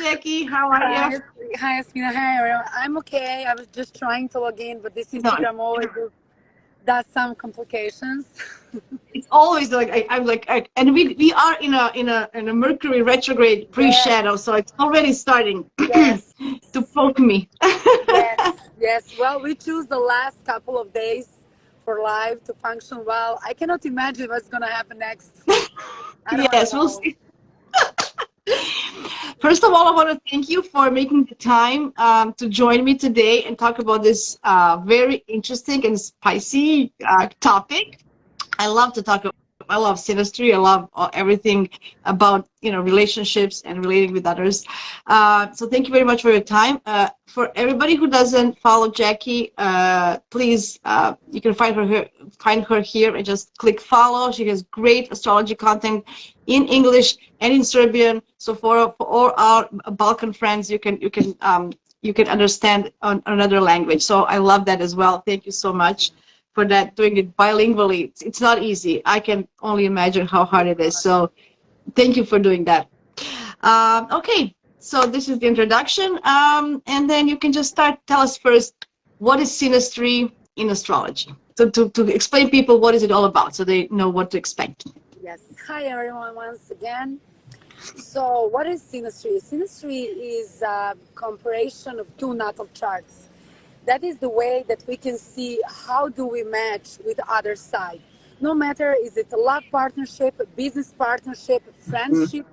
Jackie. How are Hi, you? hi, Jasmina. Hi, everyone. I'm okay. I was just trying to log in, but this No, Instagram always does some complications. it's always like I'm like, and we are in a Mercury retrograde Yes, pre-shadow, so it's already starting yes, to poke me. yes, yes. Well, we choose the last couple of days for live to function well. I cannot imagine what's going to happen next. I don't want to Yes, we'll know. see. First of all, I want to thank you for making the time to join me today and talk about this very interesting and spicy topic. I love to talk. I love synastry. I love everything about relationships and relating with others. So thank you very much for your time. For everybody who doesn't follow Jackie, please you can find her here and just click follow. She has great astrology content in English and in Serbian. So for all our Balkan friends, you can understand on another language. So I love that as well. Thank you so much for that, doing it bilingually. It's not easy. I can only imagine how hard it is. So thank you for doing that. Okay, so this is the introduction. And then you can just start. Tell us first, what is synastry in astrology? So to explain people what is it all about so they know what to expect. Yes. Hi, everyone, once again. So, what is synastry? Synastry is a comparison of two natal charts. That is the way that we can see how do we match with the other side. No matter is it a love partnership, a business partnership, a friendship.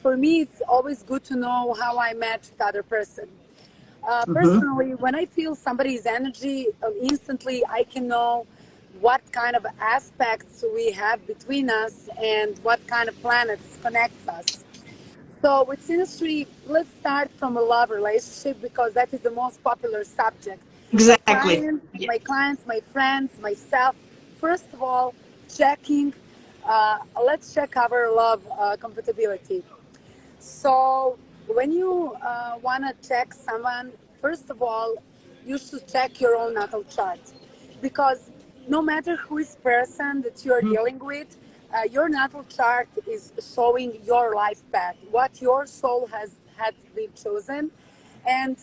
For me, it's always good to know how I match with the other person. Mm-hmm. Personally, when I feel somebody's energy, instantly I can know what kind of aspects we have between us and what kind of planets connects us. So with synastry, let's start from a love relationship because that is the most popular subject. My Exactly. clients, Yeah. my clients, my friends, myself. First of all, checking. Let's check our love compatibility. So when you want to check someone, first of all, you should check your own natal chart because no matter who is person that you are dealing with, your natal chart is showing your life path, what your soul has had been chosen, and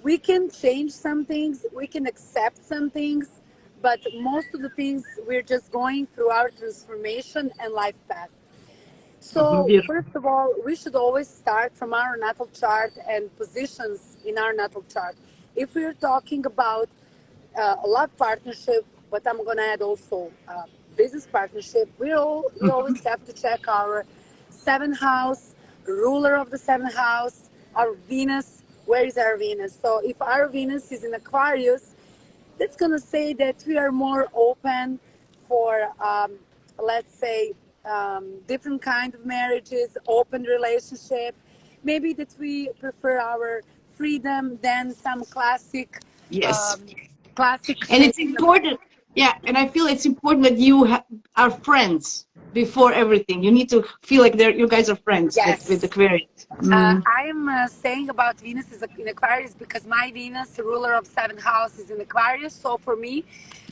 we can change some things, we can accept some things, but most of the things we're just going through our transformation and life path. Mhm. So, Beautiful. first of all, we should always start from our natal chart and positions in our natal chart. If we're talking about a love partnership, but I'm going to add also business partnership, we always have to check our seventh house, ruler of the seventh house, our Venus. Where is our Venus? So, if our Venus is in Aquarius, that's going to say that we are more open for let's say different kind of marriages, open relationship, maybe that we prefer our freedom than some Yes. um, classic And it's shaping of. important, yeah, and I feel it's important that you are friends before everything. You need to feel like you guys are friends with Yes. Aquarius. Mm. I am saying about Venus is in Aquarius because my Venus, ruler of seventh house, is in Aquarius. So for me,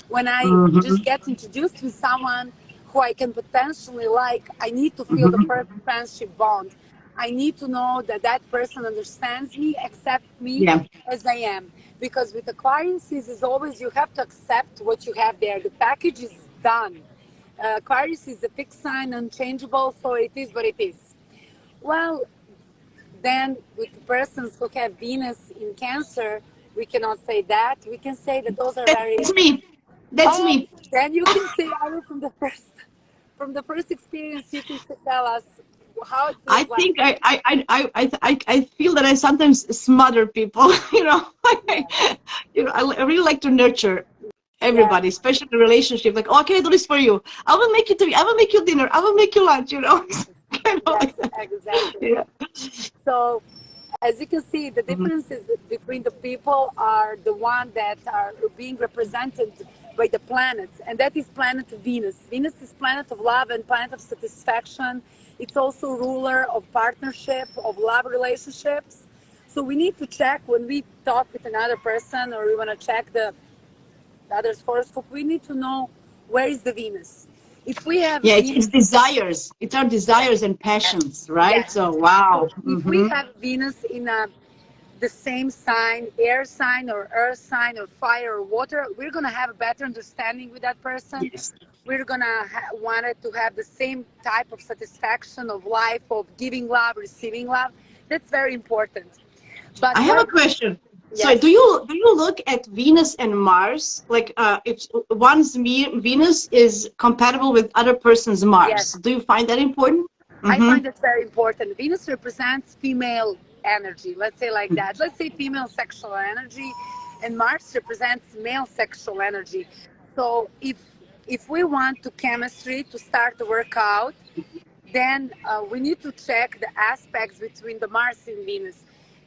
when I Hmm. just get introduced with someone who I can potentially like, I need to feel the Hmm. first friendship bond. I need to know that that person understands me, accepts me Yeah. as I am. Because with Aquarius is always you have to accept what you have there. The package is done. Aquarius is a fixed sign, unchangeable, so it is what it is. Well, then with the persons who have Venus in Cancer, we cannot say that. We can say that those are very. That's me. That's Oh, me. then you can say our from the first experience. You can tell us how it I feels like. think I feel that I sometimes smother people. Yes, I really like to nurture yes, everybody, especially the relationship. Like, oh, can I do this for you? I will make you tea. I will make you dinner. I will make you lunch. Kind of yes, like that. exactly. Yeah. So, as you can see, the Mhm. differences between the people are the one that are being represented by the planets, and that is planet Venus. Venus is planet of love and planet of satisfaction. It's also ruler of partnership, of love relationships. So we need to check when we talk with another person or we want to check the other's horoscope, we need to know where is the Venus. If we have Yeah, it's Venus, desires. It's our desires and passions, yes, right? yes. So, wow. So if we have Venus in the same sign, air sign or earth sign or fire or water, we're gonna have a better understanding with that person. Yes. We're gonna want it to have the same type of satisfaction of life, of giving love, receiving love. That's very important. But I have a what? question. So, Yes, do you look at Venus and Mars? Like, if one's Venus is compatible with other person's Mars, yes. do you find that important? I Mm-hmm. find that very important. Venus represents female energy, let's say like that. Let's say female sexual energy, and Mars represents male sexual energy. So if we want to chemistry to start to work out, then we need to check the aspects between the Mars and Venus.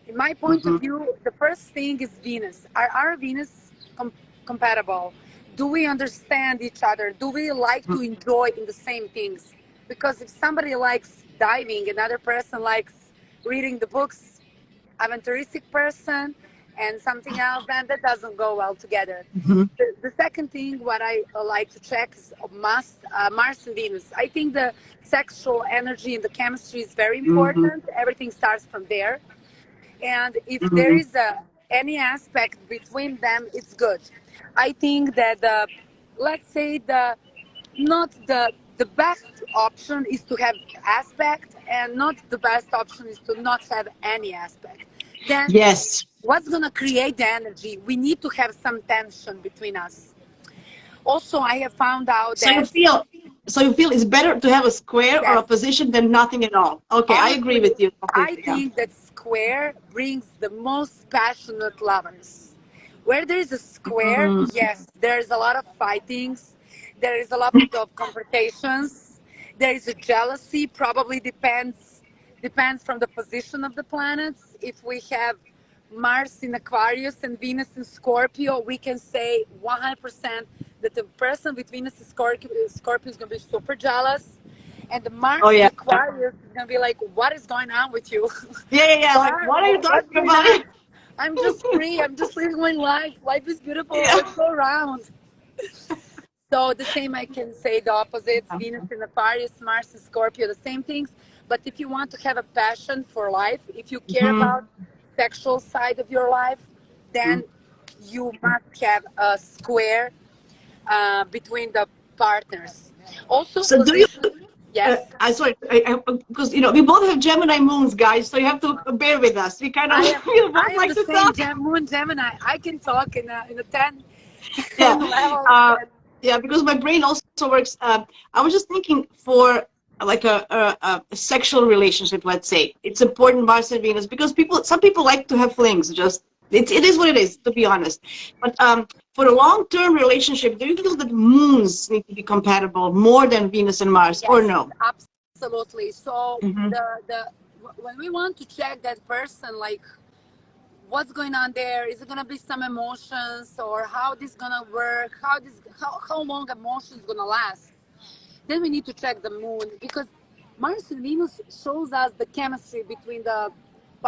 In my point of Mm-hmm. view, the first thing is Venus. Are our Venus compatible? Do we understand each other? Do we like to enjoy in the same things? Because if somebody likes diving, another person likes reading the books, aventuristic person, and something else, then that doesn't go well together. Mm-hmm. The second thing what I like to check is Mars and Venus. I think the sexual energy and the chemistry is very Mm-hmm. important. Everything starts from there. And if there Mm-hmm. is any aspect between them, it's good. I think that let's say not the best option is to have aspect, and not the best option is to not have any aspect. Then Yes. what's going to create the energy? We need to have some tension between us. Also, I have found out So you that feel, so you feel it's better to have a square or yes, a position than nothing at all. Okay, I agree honestly, with you I completely. Yeah. think that square brings the most passionate lovers. Where there is a square, Mm, yes, there is a lot of fightings, there is a lot of confrontations, there is a jealousy. Probably depends from the position of the planets. If we have Mars in Aquarius and Venus in Scorpio, we can say 100% that the person with Venus in Scorpio is going to be super jealous, and the oh Mars in yeah. Aquarius is gonna be like, "What is going on with you? Yeah, yeah, yeah. Like, what are you What's talking going about? on? I'm just free. I'm just living my life. Life is beautiful. Yeah. Let's go around." So the same I can say the opposites: Venus in Aquarius, Mars in Scorpio, the same things. But if you want to have a passion for life, if you care Mm-hmm. about sexual side of your life, then you must have a square between the partners. Also, So do you? position. Yes. I sorry, because we both have Gemini moons, guys. So you have to bear with us. We kind of I am we I both am like the to same talk. Moon Gemini. I can talk in a 10, Yeah. 10 level. Uh, yeah, because my brain also works. I was just thinking for like a sexual relationship, let's say, it's important Mars and Venus because some people like to have flings. Just it is what it is, to be honest. But for a long-term relationship, do you feel that moons need to be compatible more than Venus and Mars, or Yes, no? absolutely. So Mm-hmm. when we want to check that person, like what's going on there, is it gonna be some emotions, or how this gonna work, how long emotions gonna last? Then we need to check the moon, because Mars and Venus shows us the chemistry between the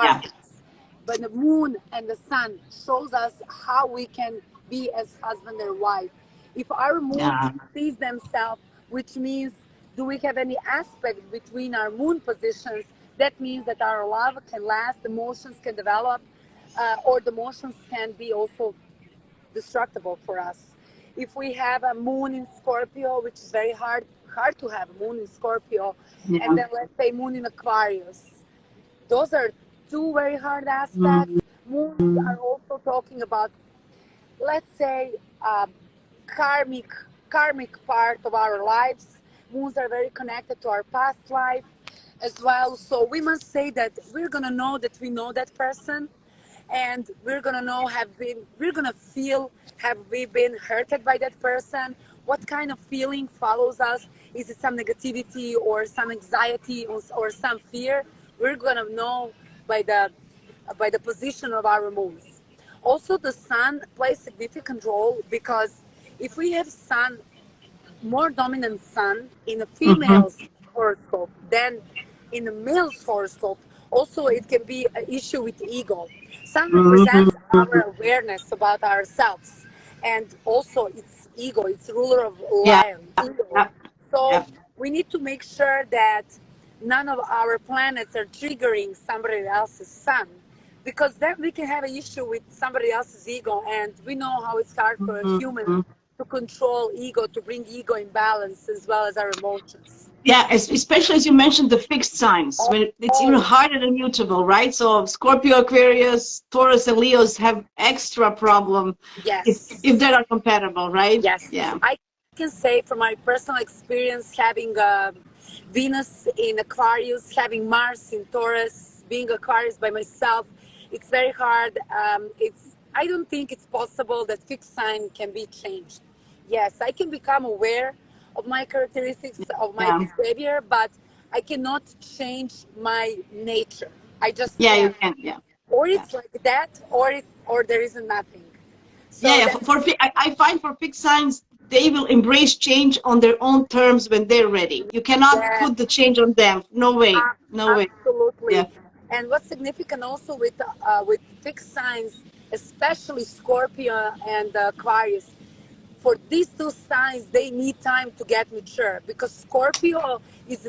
Yeah. partners, but the moon and the sun shows us how we can be as husband and wife. If our moon Yeah. sees themselves, which means, do we have any aspect between our moon positions? That means that our love can last, emotions can develop, or the emotions can be also destructible for us. If we have a moon in Scorpio, which is very hard to have a moon in Scorpio, and Yeah. then let's say moon in Aquarius, those are two very hard aspects. Mm-hmm. Moons are also talking about, let's say, uh, karmic karmic part of our lives. Moons are very connected to our past life as well. So we must say that we're gonna know that we know that person, and we're gonna know we're gonna feel, have we been hurted by that person? What kind of feeling follows us? Is it some negativity or some anxiety, or some fear? We're gonna know by the position of our moons. Also, the sun plays a significant role, because if we have sun, more dominant sun in a Mm-hmm. female's horoscope than in a male's horoscope, also it can be an issue with ego. Sun represents our Mm-hmm. awareness about ourselves, and also it's ego, it's ruler of Yeah. lion, ego. Yeah. So Yeah. we need to make sure that none of our planets are triggering somebody else's sun, because then we can have an issue with somebody else's ego, and we know how it's hard for a human Mhm. to control ego, to bring ego in balance as well as our emotions. Yeah, especially as you mentioned the fixed signs, when it's even Oh, harder than mutable, right? So Scorpio, Aquarius, Taurus, and Leos have extra problem if yes. they're not compatible, right? Yes, Yeah. I can say from my personal experience, having Venus in Aquarius, having Mars in Taurus, being Aquarius by myself, it's very hard. I don't think it's possible that fixed sign can be changed. Yes, I can become aware of my characteristics, of my Yeah. behavior, but I cannot change my nature. I just Yeah, you can't. can. Yeah. Or Yeah. it's like that, or there isn't nothing. Yeah, So yeah. that I find for fixed signs, they will embrace change on their own terms when they're ready. You cannot yeah. put the change on them. No way. No way. Absolutely. Yeah. And what's significant also with fixed signs, especially Scorpio and Aquarius, for these two signs, they need time to get mature, because Scorpio is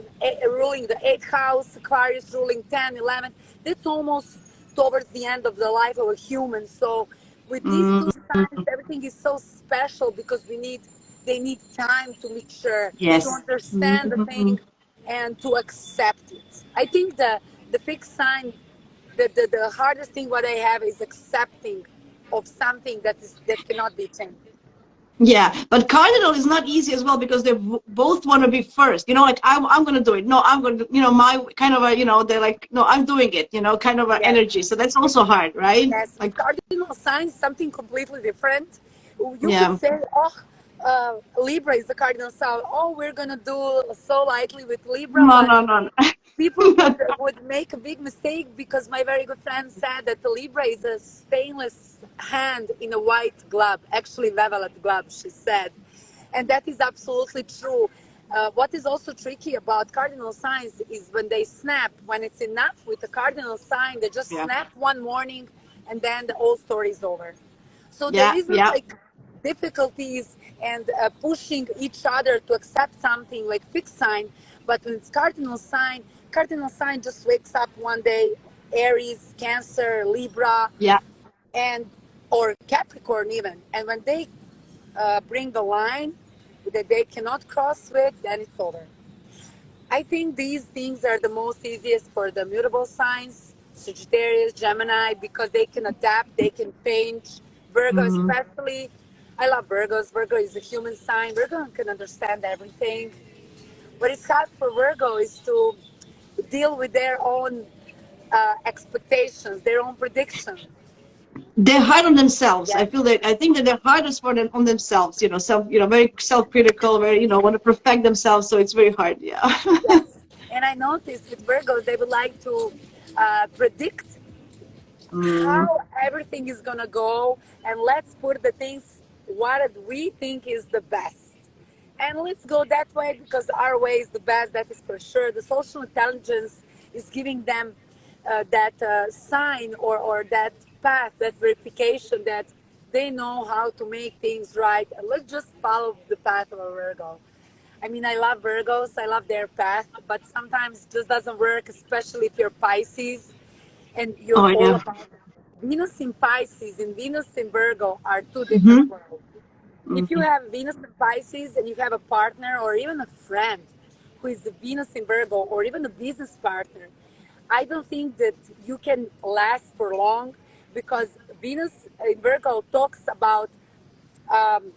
ruling the 8th house, Aquarius ruling 10, 11. That's almost towards the end of the life of a human. So with these two signs, Mm, everything is so special because they need time to mature, to yes. understand the Mhm. thing, and to accept it. I think the fixed sign, the hardest thing what I have is accepting of something that cannot be changed. Yeah, but cardinal is not easy as well because they both want to be first. You know, like I'm going to do it. No, I'm going to. You know, my kind of a. You know, they're like, no, I'm doing it. You know, kind of a Yes. energy. So that's also hard, right? Yes, with Like, cardinal signs, something completely different. You could yeah. say, oh, Libra is the cardinal sign. Oh, we're gonna do so lightly with Libra, No, but no, no. people would make a big mistake, because my very good friend said that the Libra is a stainless hand in a white glove, actually velvet glove, she said. And that is absolutely true. What is also tricky about cardinal signs is when they snap, when it's enough with the cardinal sign, they just Yeah, snap one morning and then the whole story is over. So there yeah, isn't yeah. like difficulties and pushing each other to accept something like fixed sign. But when it's cardinal sign just wakes up one day, Aries, Cancer, Libra, Yeah. and or Capricorn even. And when they bring the line that they cannot cross with, then it's over. I think these things are the most easiest for the mutable signs, Sagittarius, Gemini, because they can adapt, they can change. Virgo, Hmm. especially. I love Virgos. Virgo is a human sign. Virgo can understand everything. What is hard for Virgo is to deal with their own expectations, their own predictions. They're hard on themselves. Yes, I feel that I think that they're hardest for them on themselves. You know, very self-critical, very, want to perfect themselves. So it's very hard. Yeah. yes. And I noticed with Virgos, they would like to predict Mm, how everything is gonna go, and let's put the things what we think is the best, and let's go that way because our way is the best. That is for sure. The social intelligence is giving them that sign, or that path, that verification that they know how to make things right, and let's just follow the path of a Virgo. I mean, I love Virgos, I love their path, but sometimes it just doesn't work, especially if you're Pisces and you're oh all yeah. about Venus in Pisces and Venus in Virgo are two different Hmm. worlds. If you Hmm. have Venus in Pisces and you have a partner or even a friend who is a Venus in Virgo, or even a business partner, I don't think that you can last for long, because Venus in Virgo talks about um,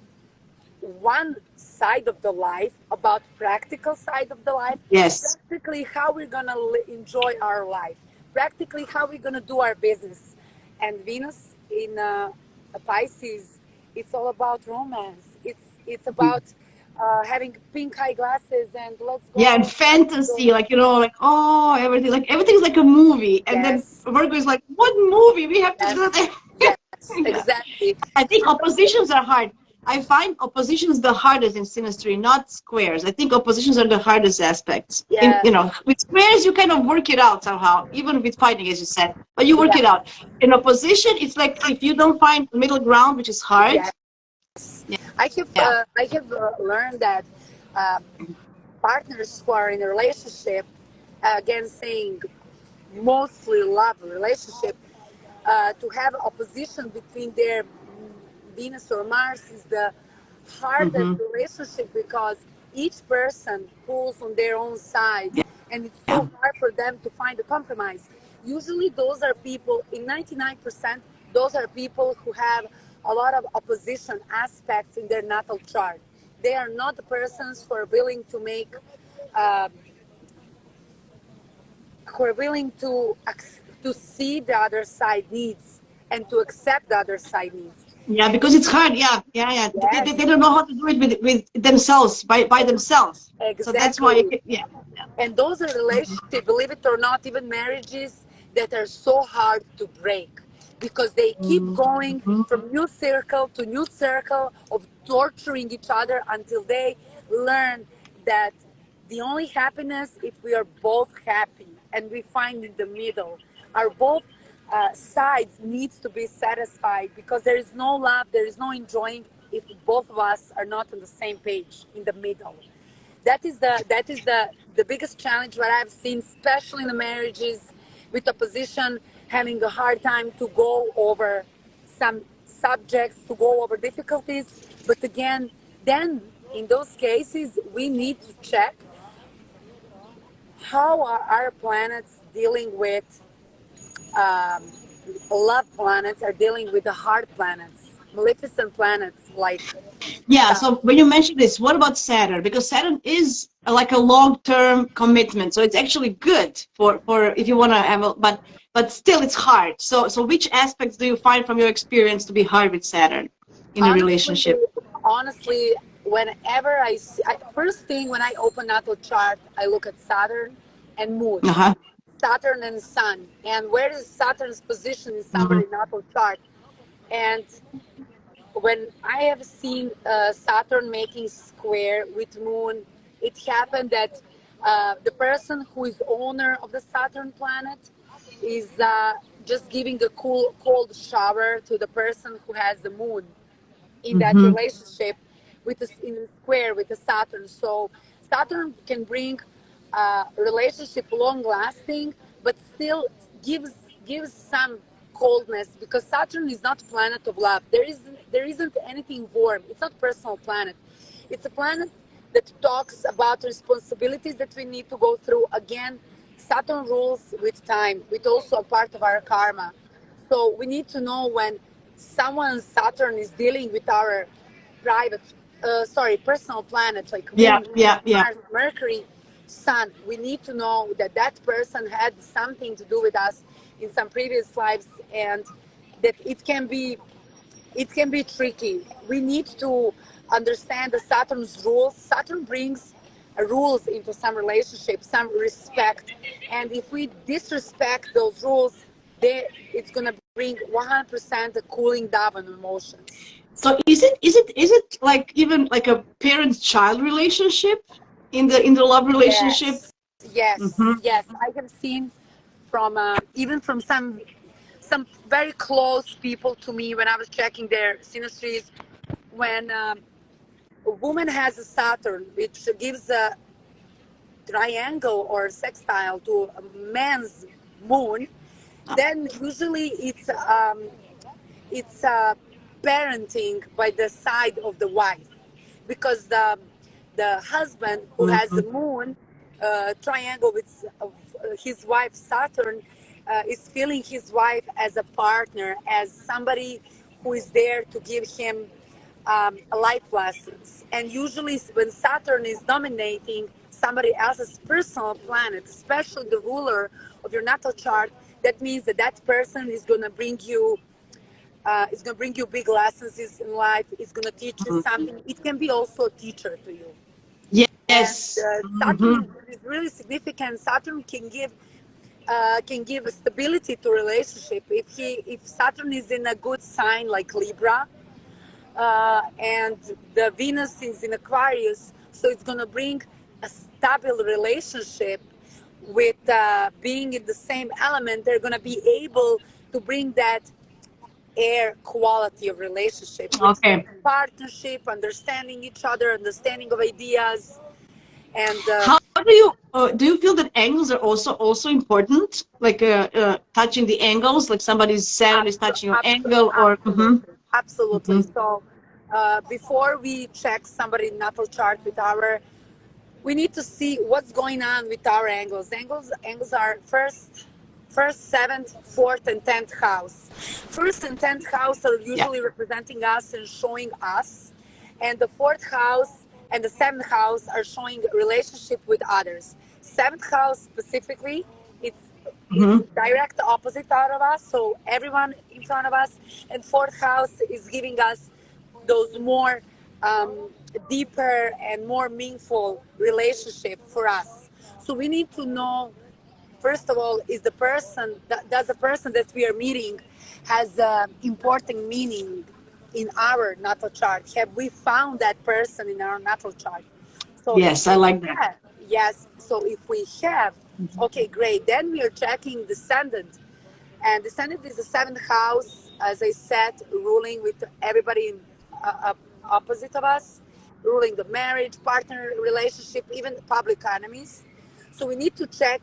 one side of the life, about practical side of the life, Yes. practically how we're gonna enjoy our life, practically how we're gonna do our business. And Venus in Pisces, it's all about romance. It's about having pink eyeglasses and let's Yeah, and go. fantasy, like, like, oh, everything, like everything's like a movie. And then Yes, Virgo is like, what movie? We have to do yes, that. yes, Yeah. exactly. I think oppositions are hard. I find oppositions the hardest in synastry, not squares. I think oppositions are the hardest aspects. Yeah, With squares you kind of work it out somehow, even with fighting, as you said. But you work yeah, it out. In opposition, it's like if you don't find middle ground, which is hard. yeah. Yeah. I have learned that. Um, partners who are in a relationship, again saying mostly love relationship, to have opposition between their Venus or Mars is the hardest Mm-hmm. relationship, because each person pulls on their own side, Yeah. and it's Yeah. so hard for them to find a compromise. Usually those are people, in 99%, those are people who have a lot of opposition aspects in their natal chart. They are not the persons who are willing to make, uh, who are willing to see the other side needs and to accept the other side needs. Yeah, And because it's hard. Yeah, yeah, yeah. yes, They don't know how to do it with themselves, by themselves. So that's why, exactly. yeah, yeah. And those are Mm-hmm. relationships, believe it or not, even marriages that are so hard to break, because they keep going Mm-hmm. from new circle to new circle of torturing each other until they learn that the only happiness if we are both happy and we find in the middle. Our both sides needs to be satisfied, because there is no love, there is no enjoying if both of us are not on the same page in the middle. That is the biggest challenge what I've seen, especially in the marriages, with opposition having a hard time to go over some subjects, to go over difficulties. But again, then in those cases, we need to check how are our planets dealing with, um, love planets are dealing with the hard planets, maleficent planets like Yeah. uh, So when you mention this, what about Saturn? Because Saturn is like a long-term commitment, so it's actually good for if you want to have a, but still it's hard. So which aspects do you find from your experience to be hard with Saturn in a honestly, relationship? honestly, whenever first thing when I open natal chart, I look at Saturn and Moon, Uh-huh. Saturn and Sun, and where is Saturn's position in Mm-hmm. somebody's natal chart. And when I have seen Saturn making square with Moon, it happened that the person who is owner of the Saturn planet is just giving a cold shower to the person who has the Moon in that Mm-hmm. relationship with the in the square with the Saturn. So Saturn can bring relationship long lasting, but still gives gives some coldness, because Saturn is not a planet of love. There isn't anything warm. It's not a personal planet. It's a planet that talks about responsibilities that we need to go through. Again, Saturn rules with time, with also a part of our karma. So we need to know when someone's Saturn is dealing with our private, personal planets like Yeah, Moon, yeah, Venus, yeah. Mars, Mercury, Sun. We need to know that that person had something to do with us in some previous lives, and that it can be tricky. We need to understand the Saturn's rules. Saturn brings rules into some relationship, some respect, and if we disrespect those rules, it's gonna bring 100% the cooling down on emotions. So is it like even like a parent-child relationship in the love relationship? Yes, yes, Mm-hmm. yes. I have seen from even from some very close people to me when I was checking their synastries, when a woman has a Saturn, which gives a triangle or sextile to a man's moon, then usually it's parenting by the side of the wife, because the husband who has the Mm-hmm. moon triangle with his wife Saturn is feeling his wife as a partner, as somebody who is there to give him life lessons. And usually, when Saturn is dominating somebody else's personal planet, especially the ruler of your natal chart, that means that that person is going to bring you big lessons in life. It's going to teach you something. It can be also a teacher to you. And Yes. Saturn Mm-hmm. is really significant. Saturn can give a stability to relationship. If Saturn is in a good sign like Libra, and the Venus is in Aquarius, so it's going to bring a stable relationship with being in the same element. They're going to be able to bring that air quality of relationship with Okay. partnership, understanding each other, understanding of ideas, And How do you feel that angles are also important? Like touching the angles, like somebody's Saturn is touching your angle, or absolutely, absolutely. hmm So before we check somebody's natal chart with our, we need to see what's going on with our angles. Angles are first, seventh, fourth, and 10th house. First and 10th house are yeah. usually representing us and showing us, and the fourth house and the seventh house are showing relationship with others. Seventh house specifically, it's hmm direct opposite out of us, so everyone in front of us, and fourth house is giving us those more deeper and more meaningful relationship for us. So we need to know, first of all, is the person does the person that we are meeting has important meaning in our natal chart? Have we found that person in our natal chart? So if Yes, I we like that. have, yes. So if we have, okay, great. Then we are checking descendant, and descendant is the seventh house, as I said, ruling with everybody in opposite of us, ruling the marriage, partner relationship, even public enemies. So we need to check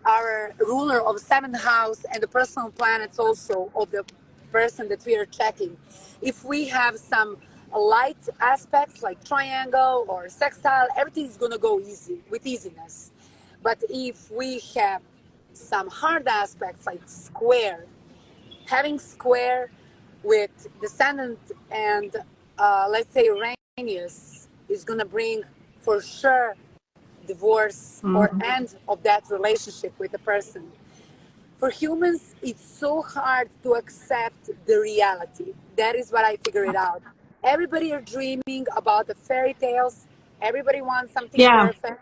our ruler of seventh house and the personal planets also of the person that we are checking. If we have some light aspects like triangle or sextile, everything is going to go easy with easiness. But if we have some hard aspects like square, having square with descendant and let's say Uranus is going to bring for sure divorce or Mhm. end of that relationship with the person. For humans, it's so hard to accept the reality. That is what I figured out. Everybody are dreaming about the fairy tales. Everybody wants something Yeah, perfect.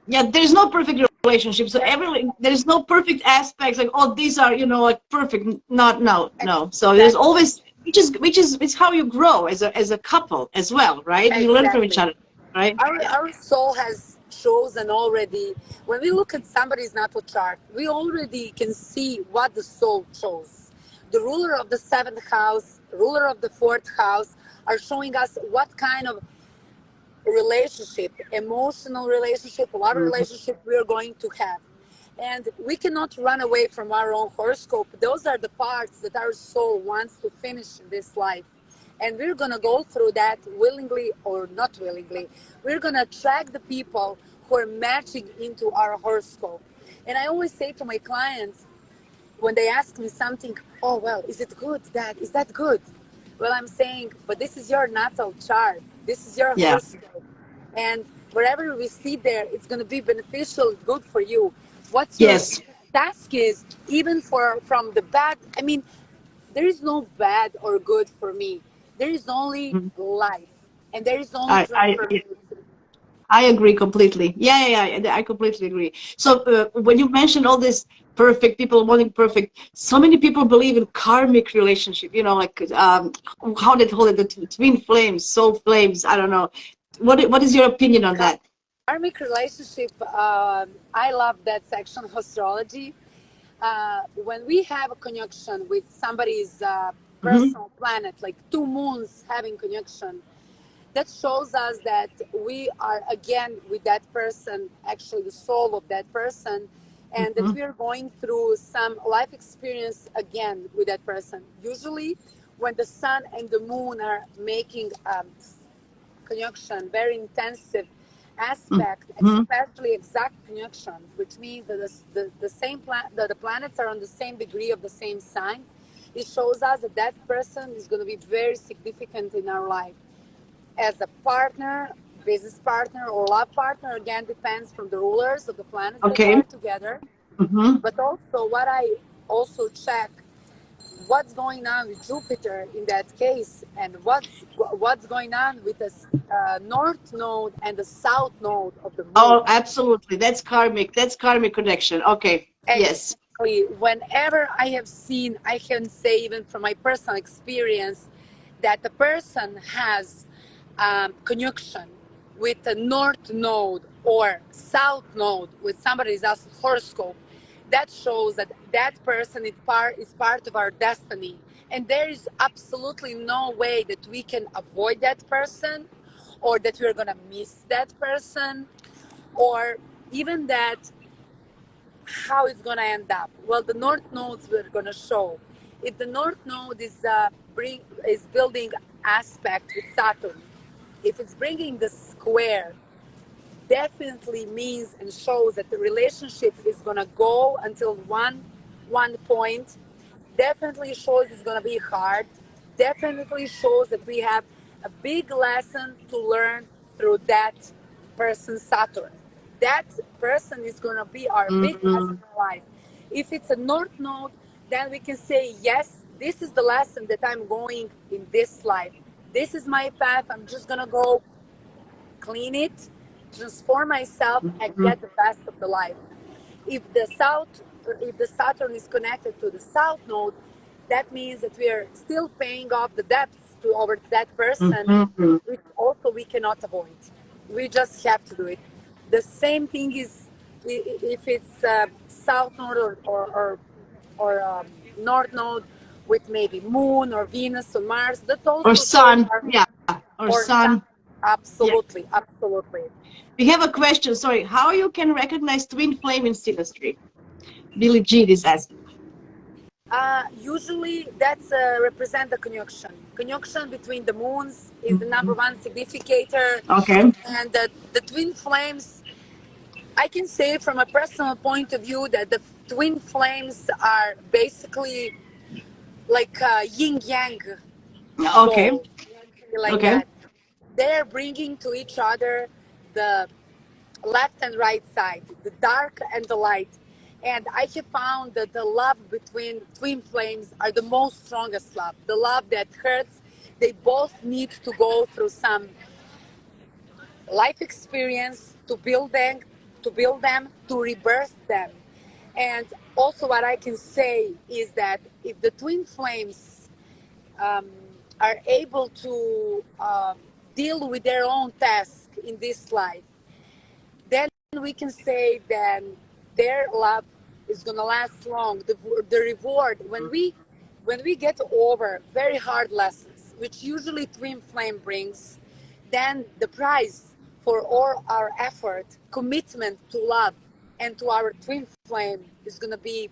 yeah. There's no perfect relationship, so Yes, there's no perfect aspects. Like, oh, these are like perfect. Not no no. So there's exactly. always, which is it's how you grow as a couple as well, right? You learn from each Exactly. other, right? Yeah. Our soul has chosen already. When we look at somebody's natal chart, we already can see what the soul chose. The ruler of the seventh house, ruler of the fourth house are showing us what kind of relationship, emotional relationship, what Mhm. relationship we are going to have. And we cannot run away from our own horoscope. Those are the parts that our soul wants to finish in this life. And we're going to go through that willingly or not willingly. We're going to attract the people who are matching into our horoscope. And I always say to my clients, when they ask me something, oh, well, is it good? Is that good? Well, I'm saying, but this is your natal chart. This is your Yeah. horoscope. And wherever we see there, it's going to be beneficial, good for you. What's your Yes. task is, even for from the bad, I mean, there is no bad or good for me. There is only Mhm. life. And there is only I transformation. I agree completely. Yeah. I completely agree. So when you mentioned all this perfect people wanting perfect, so many people believe in karmic relationship. Like how they hold it, the twin flames, soul flames. I don't know. What is your opinion on that? Karmic relationship, I love that section of astrology. When we have a conjunction with somebody's Hmm personal planet, like two moons having conjunction, that shows us that we are again with that person, actually the soul of that person, and that hmm we are going through some life experience again with that person. Usually, when the sun and the moon are making conjunction, very intensive aspect, hmm especially exact conjunction, which means that the same the planets are on the same degree of the same sign. It shows us that that person is going to be very significant in our life as a partner, business partner, or love partner. Again, depends from the rulers of the planets that Okay. are together. hmm But also, what I also check what's going on with Jupiter in that case, and what's going on with the north node and the south node of the moon. Oh, absolutely. That's karmic. That's karmic connection. Okay. Yes. Exactly. Whenever I have seen, I can say even from my personal experience, that the person has conjunction with the north node or south node with somebody's horoscope, that shows that that person is part of our destiny. And there is absolutely no way that we can avoid that person or that we're going to miss that person or even that how it's going to end up. Well, the north nodes we're going to show. If the north node is building aspect with Saturn, if it's bringing the square, definitely means and shows that the relationship is going to go until one point. Definitely shows it's going to be hard. Definitely shows that we have a big lesson to learn through that person's Saturn. That person is going to be our big lesson Mm-hmm. in life. If it's a north node, then we can say, yes, this is the lesson that I'm going in this life. This is my path. I'm just going to go clean it, transform myself, and get the best of the life. If the south, if the Saturn is connected to the south node, that means that we are still paying off the debts towards that person, Mm-hmm. which also we cannot avoid. We just have to do it. The same thing is if it's south node or north node with maybe moon or Venus or Mars. That Or also shows sun, our yeah, or or sun. sun. Yeah. Absolutely, absolutely. We have a question. Sorry, how you can recognize twin flame in synastry? Billie Jean is asking. Usually, that's represent the conjunction. Conjunction between the moons is the number Mhm. one significator, Okay. and the twin flames. I can say from a personal point of view that the twin flames are basically like yin yang Okay. pole, like Okay. that. They're bringing to each other the left and right side, the dark and the light. And I have found that the love between twin flames are the most strongest love, the love that hurts. They both need to go through some life experience to build them, to rebirth them. And also, what I can say is that if the twin flames um, are able to deal with their own task in this life, then we can say that their love is gonna last long. The reward when we get over very hard lessons, which usually twin flame brings, then the prize for all our effort, commitment to love and to our twin flame is gonna be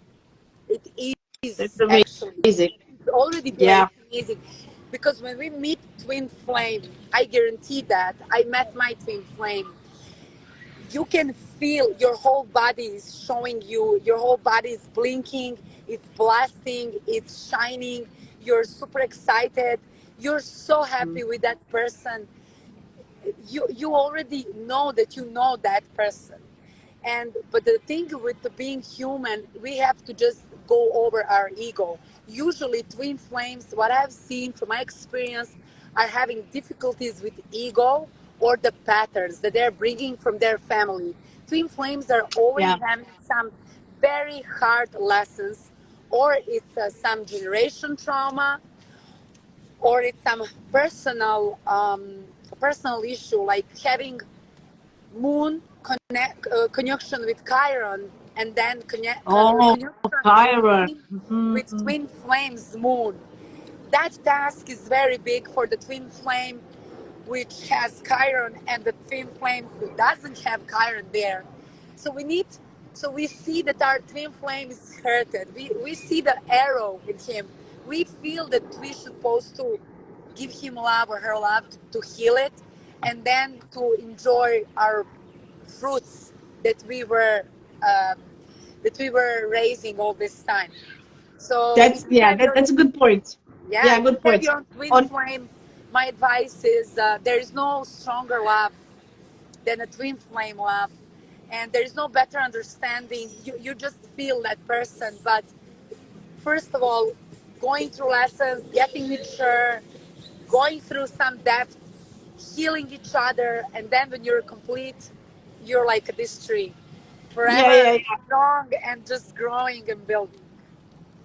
it That's is actually amazing. it's already there. Yeah. It's amazing because when we meet twin flame, I guarantee that I met my twin flame, you can feel your whole body is showing you, your whole body is blinking, it's blasting, it's shining, you're super excited, you're so happy with that person. You already know that person. And but the thing with the being human, we have to just go over our ego. Usually twin flames, what I've seen from my experience, are having difficulties with ego or the patterns that they're bringing from their family. Twin flames are always Yeah. having some very hard lessons, or it's some generation trauma, or it's some personal issue like having moon conjunction with Chiron, and then Oh, conjunction Chiron. with Mhm. twin flames moon. That task is very big for the twin flame which has Chiron and the twin flame who doesn't have Chiron there. So we need, so we see that our twin flame is hurted. We see the arrow in him. We feel that we supposed to give him love or her love to heal it, and then to enjoy our fruits that um, we were raising all this time. So if That's you yeah. have your That's a good point. yeah, Yeah, if you good have point. your twin On flame, my advice is there is no stronger love than a twin flame love, and there is no better understanding. You just feel that person, but first of all, going through lessons, getting mature, going through some depth, healing each other, and then when you're complete, you're like this tree, yeah, forever yeah, yeah. strong and just growing and building.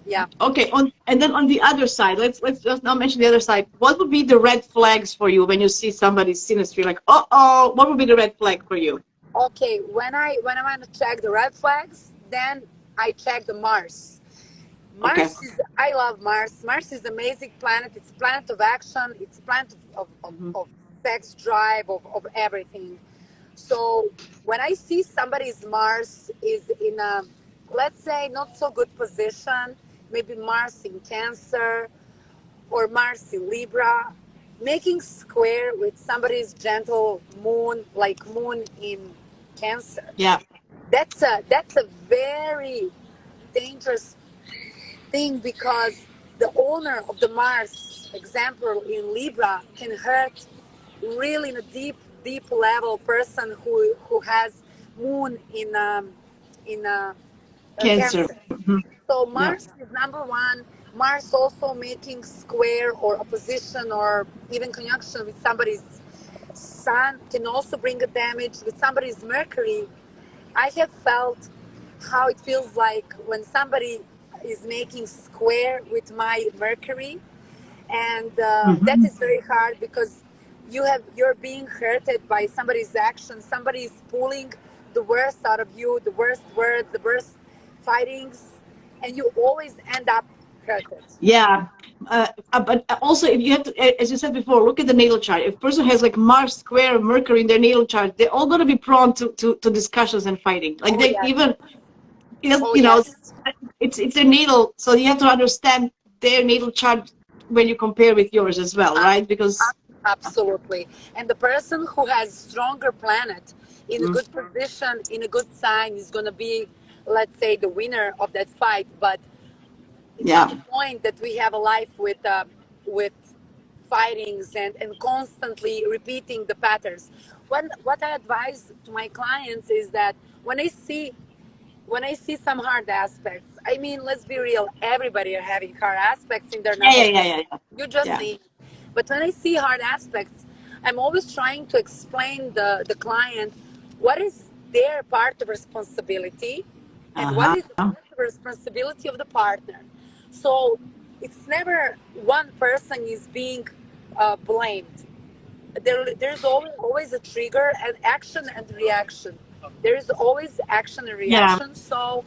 Yeah. Okay. On and then on the other side, let's just now mention the other side. What would be the red flags for you when you see somebody's synastry? Like, oh, what would be the red flag for you? Okay, when I want to check the red flags, then I check the Mars. Okay. Mars is I love Mars. Mars is an amazing planet. It's a planet of action. It's a planet of Mhm. of sex drive of everything. So when I see somebody's Mars is in a, let's say, not so good position, maybe Mars in Cancer or Mars in Libra, making square with somebody's gentle moon, like moon in Cancer, Yeah. that's a very dangerous thing, because the owner of the Mars example in Libra can hurt really in a deep level person who has moon in Cancer. Cancer. Mhm. So Yeah. Mars is number one. Mars also making square or opposition or even conjunction with somebody's Sun can also bring a damage with somebody's Mercury. I have felt how it feels like when somebody is making square with my Mercury, and that Hmm. is very hard because you're being hurted by somebody's action. Somebody is pulling the worst out of you, the worst words, the worst fightings, and you always end up hurted. Yeah. But also, if you have to, as you said before, look at the natal chart. If a person has like Mars square Mercury in their natal chart, they're all going to be prone to discussions and fighting. Like Oh they yes, even, oh you know, yes. it's their natal, so you have to understand their natal chart when you compare with yours as well, Ab- right? Because Absolutely. And the person who has stronger planet in a mm, good position, in a good sign, is going to be, let's say, the winner of that fight. But it's not yeah, the point that we have a life with fightings and constantly repeating the patterns. What I advise to my clients is that when I see when I see some hard aspects, I mean, let's be real, everybody are having hard aspects in their yeah, natal yeah, yeah, chart. yeah, yeah. You just Yeah. see. But when I see hard aspects, I'm always trying to explain the client what is their part of responsibility and what Uh-huh. is the part of responsibility of the partner. So it's never one person is being blamed. There's always a trigger and action and reaction. There is always action and Yeah. reaction. So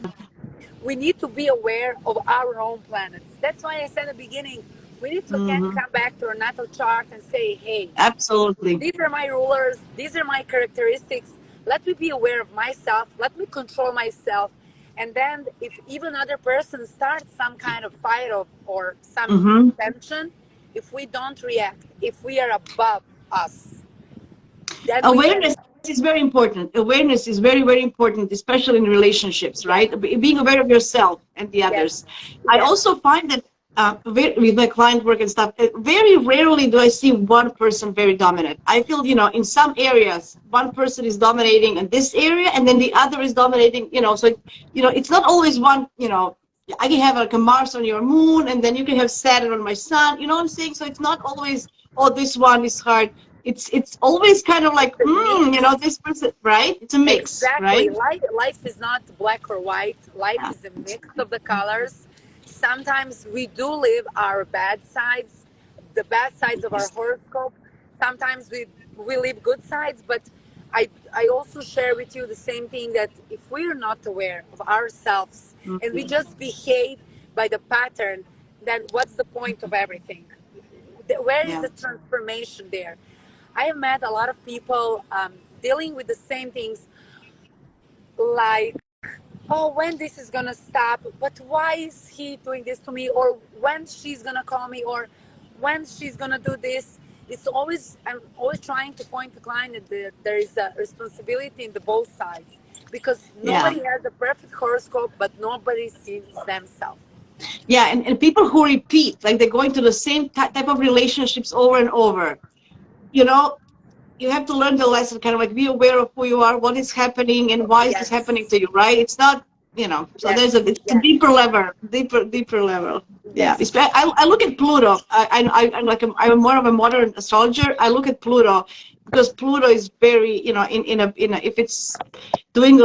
we need to be aware of our own planets. That's why I said at the beginning, we need to again Hmm. come back to our natal chart and say, hey, Absolutely. these are my rulers, these are my characteristics. Let me be aware of myself, let me control myself. And then if even other person starts some kind of fight or some Hmm. tension, if we don't react, if we are above us, then we can, Awareness is very important. Awareness is very, very important, especially in relationships, yes, right? Being aware of yourself and the yes, others. I yes, also find that with my client work and stuff, very rarely do I see one person very dominant. I feel, in some areas, one person is dominating in this area, and then the other is dominating, so, it's not always one, I can have like a Mars on your moon, and then you can have Saturn on my sun, you know what I'm saying? So it's not always, oh, this one is hard. It's always kind of like, the mix. this person, right? It's a mix, Exactly. right? Life is not black or white. Life Yeah. is a mix of the colors. Sometimes we do live our bad sides, the bad sides of our Yes. horoscope. Sometimes we live good sides, but I also share with you the same thing, that if we're not aware of ourselves and we Mhm. just behave by the pattern, then what's the point of everything? Where is Yeah. the transformation there? I have met a lot of people dealing with the same things, like, oh, when this is gonna stop, but why is he doing this to me, or when she's gonna call me, or when she's gonna do this. I'm always trying to point the client that there is a responsibility in the both sides, because Yeah. nobody has a perfect horoscope, but nobody sees themselves. Yeah. And people who repeat, like they're going to the same type of relationships over and over, you know, you have to learn the lesson, kind of like be aware of who you are, what is happening, and why is this happening Yes, to you, right? It's not, so yes, it's a yes, deeper level, deeper level. Yeah. yes, I look at Pluto. I'm like, I'm more of a modern astrologer. I look at Pluto because Pluto is very, if it's doing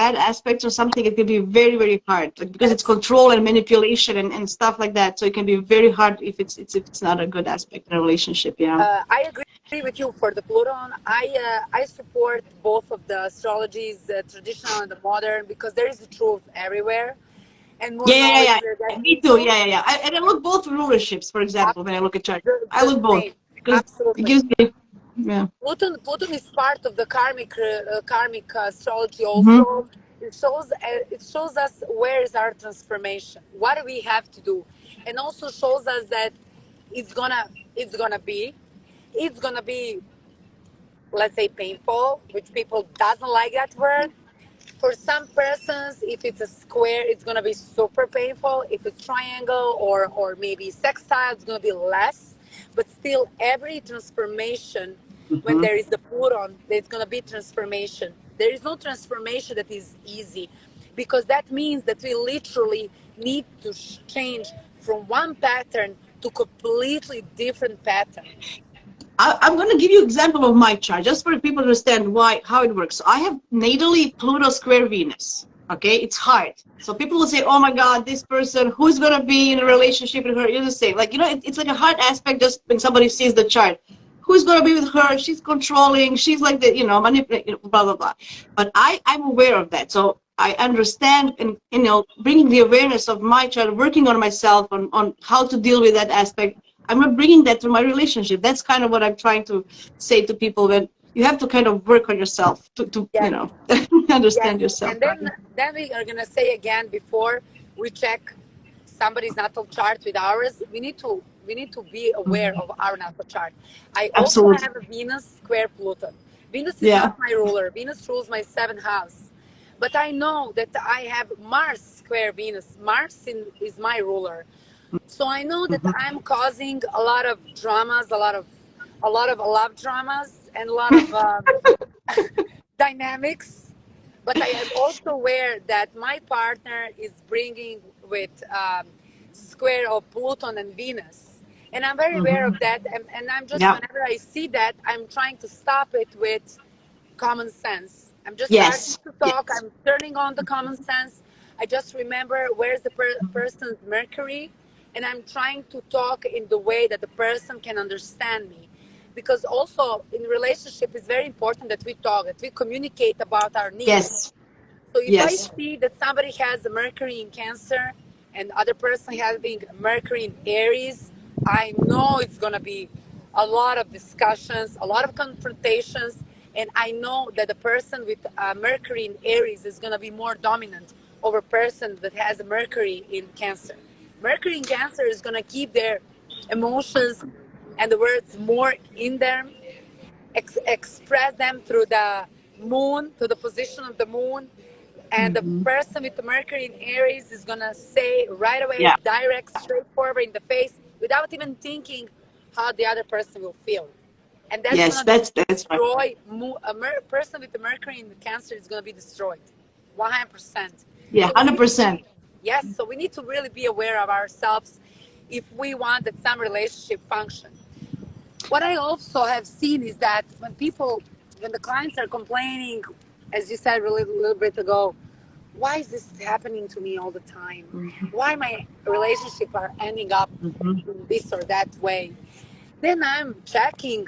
bad aspects or something, it can be very, very hard, like, because it's yes. control and manipulation and stuff like that. So it can be very hard if it's not a good aspect in a relationship. Yeah. I agree with you for the Pluton. I support both of the astrologies, the traditional and the modern, because there is the truth everywhere, and more Yeah, yeah, yeah, knowledge yeah. we're Yeah, getting me too. into. Yeah, yeah, yeah. And I look both rulerships, for example, when I look at chart. I The look both same, because it absolutely. gives me. Yeah. Pluton is part of the karmic astrology Mm-hmm. also. It shows us where is our transformation, what do we have to do, and also shows us that it's gonna it's gonna be it's gonna be, let's say, painful, which people doesn't like that word. For some persons, if it's a square, it's gonna be super painful. If it's triangle or maybe sextile, it's gonna be less. But still, every transformation, when Mm-hmm. there is the Pluton, there's gonna be transformation. There is no transformation that is easy, because that means that we literally need to change from one pattern to completely different pattern. I'm going to give you an example of my chart, just for people to understand how it works. So I have natally Pluto square Venus. Okay, it's hard. So people will say, "Oh my God, this person who's going to be in a relationship with her?" You're the same. Like, it's like a hard aspect. Just when somebody sees the chart, who's going to be with her? She's controlling. She's like manipulating, blah blah blah. But I'm aware of that. So I understand, and bringing the awareness of my child, working on myself on how to deal with that aspect. I'm not bringing that to my relationship. That's kind of what I'm trying to say to people, when you have to kind of work on yourself to Yes. Yes, understand yourself. and then we are gonna say again, before we check somebody's natal chart with ours, we need to be aware Mhm. of our natal chart. I also Absolutely. have a Venus square Pluto. Venus is Yeah. not my ruler. Venus rules my seventh house, but I know that I have Mars square Venus. Is my ruler, so I know that Mhm. I'm causing a lot of dramas, a lot of love dramas, and a lot of dynamics, but I am also aware that my partner is bringing with square of Pluton and Venus. And I'm very aware Mhm. of that. And I'm just, Yeah. whenever I see that, I'm trying to stop it with common sense. I'm just starting Yes. to talk. Yes. I'm turning on the common sense. I just remember where's the person's Mercury, and I'm trying to talk in the way that the person can understand me. Because also in relationship, it's very important that we talk, that we communicate about our needs. Yes. So if I Yes. see that somebody has a Mercury in Cancer and other person having Mercury in Aries, I know it's gonna be a lot of discussions, a lot of confrontations, and I know that the person with Mercury in Aries is gonna be more dominant over a person that has a Mercury in Cancer. Mercury in Cancer is gonna keep their emotions and the words more in them, express them through the moon, to the position of the moon. And the Mhm. person with the Mercury in Aries is gonna say right away, Yeah. direct, straightforward in the face, without even thinking how the other person will feel. And that's Yes. gonna That's right. destroy person with the Mercury in the Cancer is gonna be destroyed, 100%. Yeah. So we need to 100%. be, yes. So we need to really be aware of ourselves if we want that some relationship function. What I also have seen is that when the clients are complaining, as you said a little bit ago, why is this happening to me all the time? Mhm. Why my relationship are ending up Mhm. in this or that way? Then I'm checking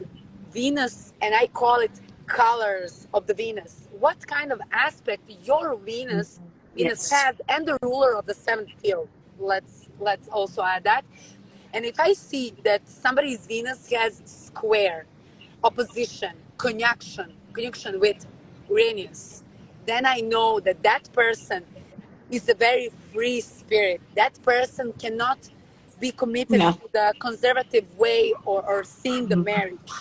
Venus, and I call it colors of the Venus. What kind of aspect your Mhm. Venus Yes. has, and the ruler of the seventh field. Let's also add that. And if I see that somebody's Venus has square, opposition, conjunction with Uranus, then I know that that person is a very free spirit. That person cannot be committed Yeah. to the conservative way, or seeing the Mhm. marriage.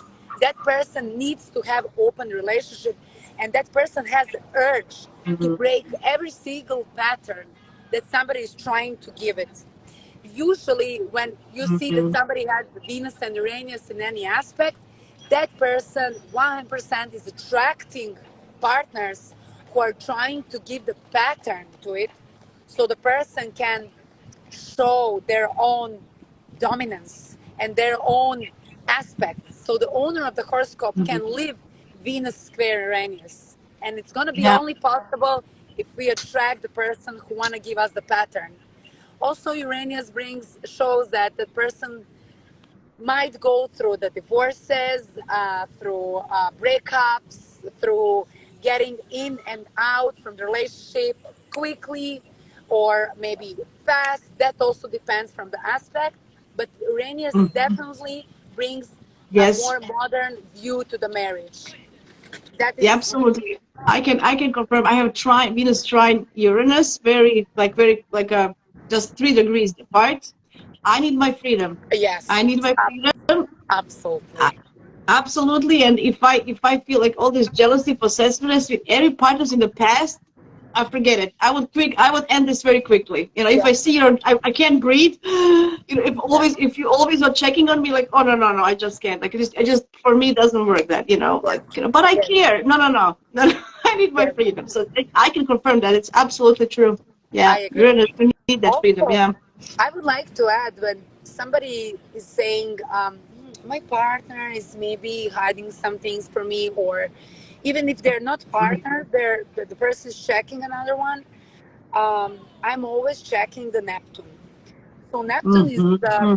That person needs to have open relationship, and that person has the urge to Mhm. break every single pattern that somebody is trying to give it. Usually when you see that Mhm. somebody has Venus and Uranus in any aspect, that person 100% is attracting partners who are trying to give the pattern to it, so the person can show their own dominance and their own aspects. So the owner of the horoscope Mhm. can live Venus square Uranus. And it's going to be Yeah. only possible if we attract the person who want to give us the pattern. Also, Uranus shows that the person might go through the divorces, through breakups, through getting in and out from the relationship quickly or maybe fast. That also depends from the aspect. But Uranus Mhm. definitely brings a Yes. more modern view to the marriage. That Yeah, is, absolutely. I can confirm. I have tried Venus trine Uranus, very like just 3 degrees apart. I need my freedom. I yes, need my freedom. absolutely. Absolutely. And if I feel like all this jealousy, possessiveness with every partners in the past, I forget it. I would end this very quickly. If I Yes, see I can't breathe. If you always are checking on me like, oh no no no, I just can't. Like I just for me it doesn't work that, yes, but I yes, care. No no no. No, no. I need my yes. freedom. So I can confirm that it's absolutely true. Yeah. I agree. You need that freedom. Also, Yeah. I would like to add when somebody is saying, my partner is maybe hiding some things from me, or even if they're not partners, the person is checking another one. I'm always checking the Neptune. So Neptune is Mm-hmm.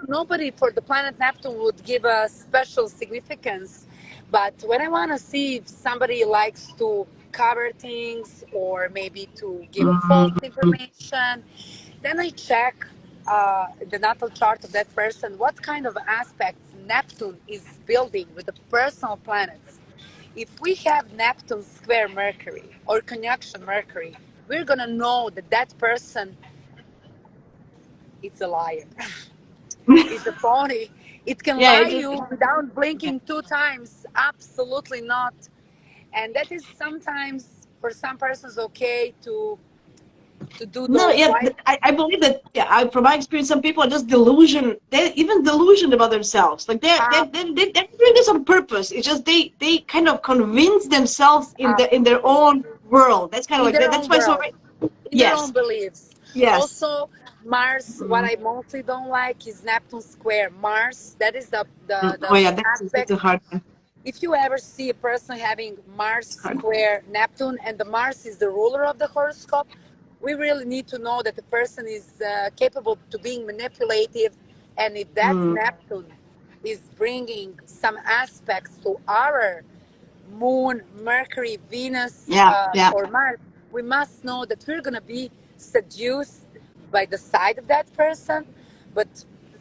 nobody for the planet Neptune would give a special significance, but when I want to see if somebody likes to cover things or maybe to give a false Mm-hmm. information, then I check the natal chart of that person, what kind of aspects Neptune is building with the personal planets. If we have Neptune square Mercury or conjunction Mercury, we're gonna know that that person is a liar. It's a phony. It can Yeah. lie you without blinking 2 times. Absolutely not. And that is sometimes for some persons okay to do No, those yeah, light. I believe that. Yeah, from my experience, some people are just delusion. They're even delusioned about themselves. Like they're doing this on purpose. It's just they kind of convince themselves in their Absolutely. own world. That's kind of In like their that. That's own why so. world, in their own Yes, beliefs. yes. Also, Mars, what Mm. I mostly don't like is Neptune square. Mars, that is Oh the yeah, that's aspect. a hard one. If you ever see a person having Mars It's hard. square Neptune and the Mars is the ruler of the horoscope, we really need to know that the person is capable to being manipulative. And if that Mm. Neptune is bringing some aspects to our Moon, Mercury, Venus, Yeah, yeah. or Mars, we must know that we're going to be seduced by the side of that person, but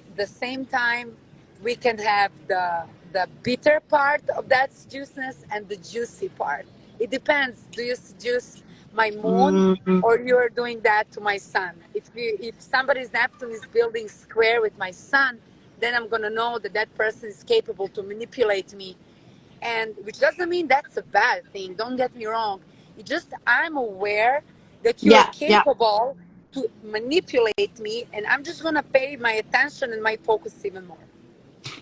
at the same time, we can have the bitter part of that juiciness and the juicy part. It depends. Do you seduce my moon, Mm. or you're doing that to my sun? If somebody's Neptune is building square with my sun, then I'm gonna know that that person is capable to manipulate me, and which doesn't mean that's a bad thing, don't get me wrong. It just I'm aware that you're Yeah, yeah, capable to manipulate me, and I'm just going to pay my attention and my focus even more.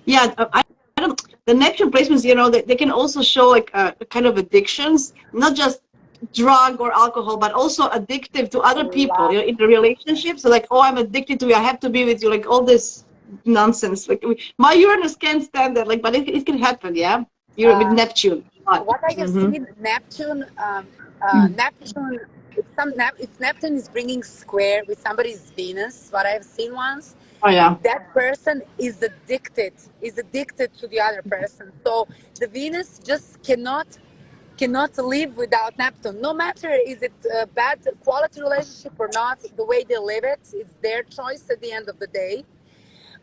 yeah. I don't. The Neptune placements, they can also show like kind of addictions, not just drug or alcohol, but also addictive to A other people, lot. in the relationship. So like, oh, I'm addicted to you. I have to be with you. Like all this nonsense. Like my Uranus can't stand that. Like, but it can happen. Yeah, you're with uh, Neptune. But, what I have seen, Neptune, if Neptune is bringing square with somebody's Venus, what I've seen once, oh yeah. that person is addicted to the other person. So the Venus just cannot live without Neptune. No matter is it a bad quality relationship or not, the way they live it, it's their choice at the end of the day.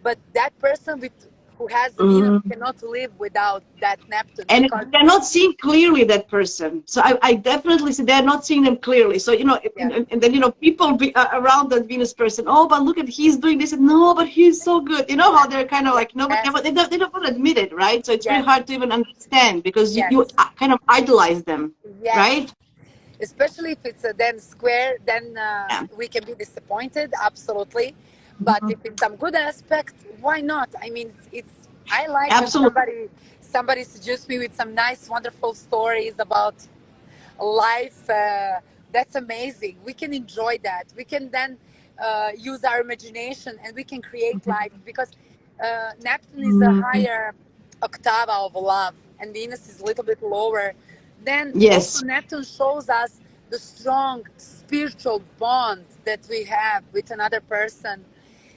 But that person who has the Venus Mm. cannot live without that Neptune And because they're not seeing clearly that person. So I definitely see they're not seeing them clearly. So yes, and then people around that Venus person. Oh, but look at he's doing this. And no, but he's so good. You know how they're kind of like no, but yes, they don't want to admit it, right? So it's very yes, hard to even understand because you yes, kind of idolize them, right? yes. Especially if it's a then square, then Yeah. we can be disappointed, absolutely. But if it's some good aspect, why not? I mean, it's I like when Absolutely. somebody suggests me with some nice, wonderful stories about life. That's amazing. We can enjoy that. We can then use our imagination and we can create life because Neptune is a Mhm. higher octava of love and Venus is a little bit lower. Then also Yes. Neptune shows us the strong spiritual bond that we have with another person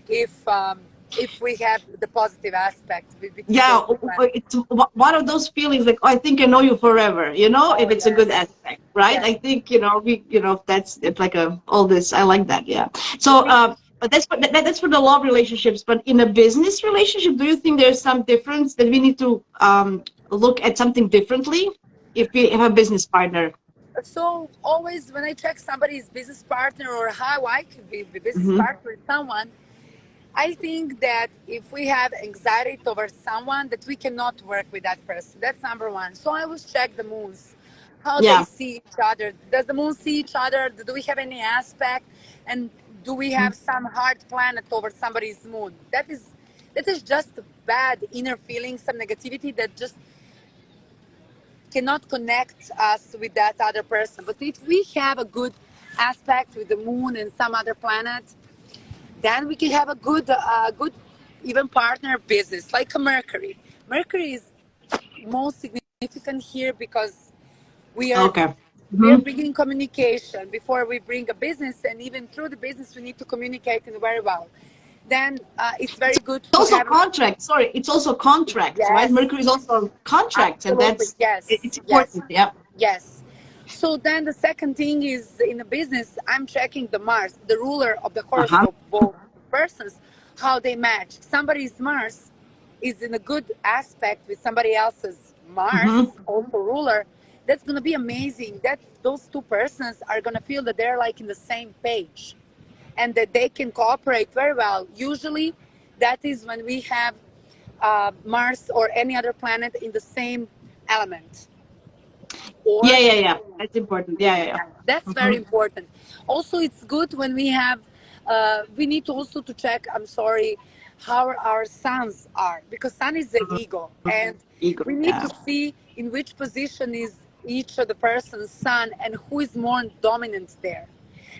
if um, if we have the positive aspect between those Yeah, two planets. it's one of those feelings like, oh, I think I know you forever, if Oh it's a good yes, aspect, right? yes. I think, that's it's like all this. I like that. Yeah. The So, thing, But that's for the love relationships. But in a business relationship, do you think there's some difference that we need to look at something differently if we have a business partner? So always when I check somebody's business partner or how I could be the business Mm-hmm. partner with someone, I think that if we have anxiety towards someone, that we cannot work with that person. That's number one. So I always check the moons, how they Yeah. see each other. Does the moon see each other? Do we have any aspect? And do we have some hard planet over somebody's moon? That is just bad inner feeling, some negativity that just cannot connect us with that other person. But if we have a good aspect with the moon and some other planet, then we can have a good even partner business like a Mercury. Mercury is most significant here because we are Okay. we are Mm-hmm. bringing communication before we bring a business, and even through the business we need to communicate in very well. Then it's very good to Also have. contract. Sorry, it's also contracts, right? Yes, Mercury is also contracts, and absolutely. it's Yes, yes, important. Yeah. yes. So then the second thing is in the business, I'm checking the Mars, the ruler of the Uh-huh. horoscope, both persons, how they match. Somebody's Mars is in a good aspect with somebody else's Mm-hmm. Mars, also ruler. That's gonna be amazing. That those two persons are gonna feel that they're like in the same page and that they can cooperate very well. Usually, that is when we have Mars or any other planet in the same element. Yeah, Or yeah, yeah. That's important. Yeah, yeah, yeah. that's very Mm-hmm. important. Also, it's good when we have. We need also to check. I'm sorry, how our sons are, because sun is the ego, and Ego. we need Yeah. to see in which position is each of the person's sun and who is more dominant there.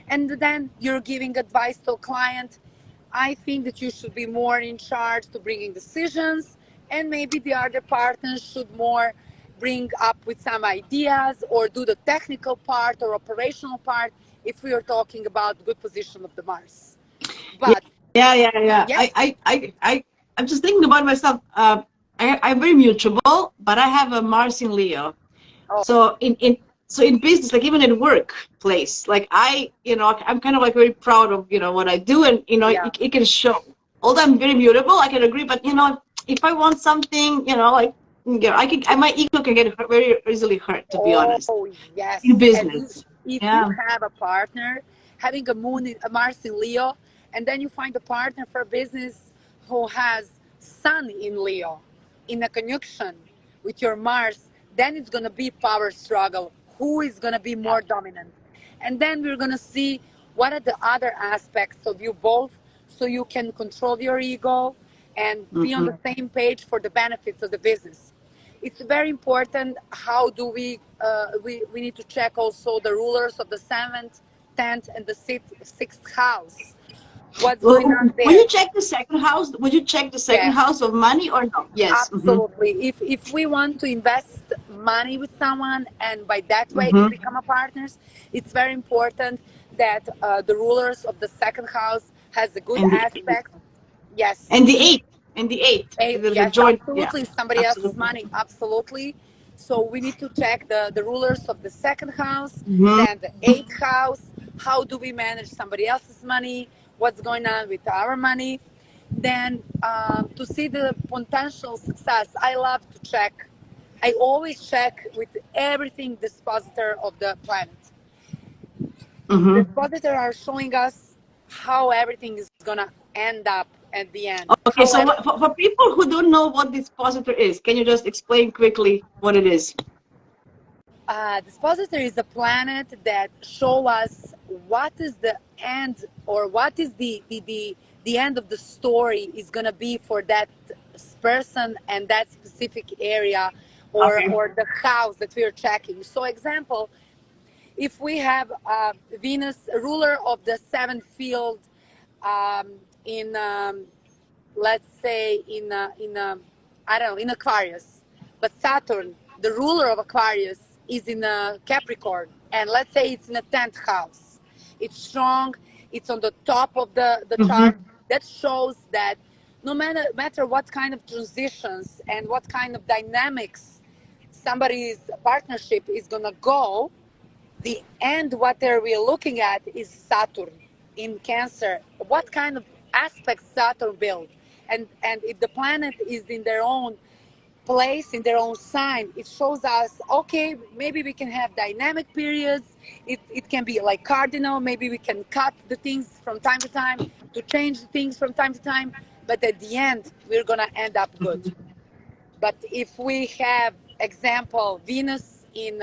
And then you're giving advice to a client. I think that you should be more in charge to bringing decisions, and maybe the other partners should more bring up with some ideas or do the technical part or operational part if we are talking about good position of the Mars. Yeah, But yeah, yeah, yeah. yes, I'm just thinking about myself. I'm very mutable, but I have a Mars in Leo. oh So in business, like even in workplace, like I'm kind of like very proud of what I do, and yeah, it can show. Although I'm very mutable, I can agree. But if I want something, my ego can get very easily hurt. To be honest, oh in yes. And business. if you Yeah. have a partner having a Mars in Leo, and then you find a partner for business who has Sun in Leo in a conjunction with your Mars, then it's going to be power struggle. Who is going to be more dominant? And then we're going to see what are the other aspects of you both, so you can control your ego and be on Hmm. the same page for the benefits of the business. It's very important. How do we need to check also the rulers of the seventh, 10th, and the sixth house, what's going on Would there. you check the second house? Would you check the second Yes, house of money or no? Yes. Mm-hmm. absolutely. If we want to invest money with someone and by that way to Mm-hmm. become a partners, it's very important that the rulers of the second house has a good And the aspect. Yes. and the eighth and the eighth. The Yes, joint. Yeah. absolutely. Somebody else's Absolutely. money, absolutely. So we need to check the rulers of the second house, Mm-hmm. then the eighth house. How do we manage somebody else's money? What's going on with our money? Then to see the potential success, I love to check. I always check with everything dispositor of the planet. The Mm-hmm. dispositor are showing us how everything is gonna end up at the end. Okay, How so for people who don't know what this positor is, can you just explain quickly what it is? Dispositor is a planet that show us what is the end or what is the end of the story is going to be for that person and that specific area Okay. or the house that we are checking. So example, if we have Venus, ruler of the seventh field, um, in let's say I don't know, in Aquarius, but Saturn, the ruler of Aquarius, is in a Capricorn, and let's say it's in the 10th house. It's strong. It's on the top of the Mm-hmm. chart. That shows that no matter what kind of transitions and what kind of dynamics somebody's partnership is gonna go, the end what we're looking at is Saturn. in Cancer, what kind of aspects Saturn build, and if the planet is in their own place, in their own sign, it shows us, okay, maybe we can have dynamic periods. It can be like cardinal, maybe we can cut the things from time to time, to change the things from time to time, but at the end we're gonna end up good. But if we have, example, Venus in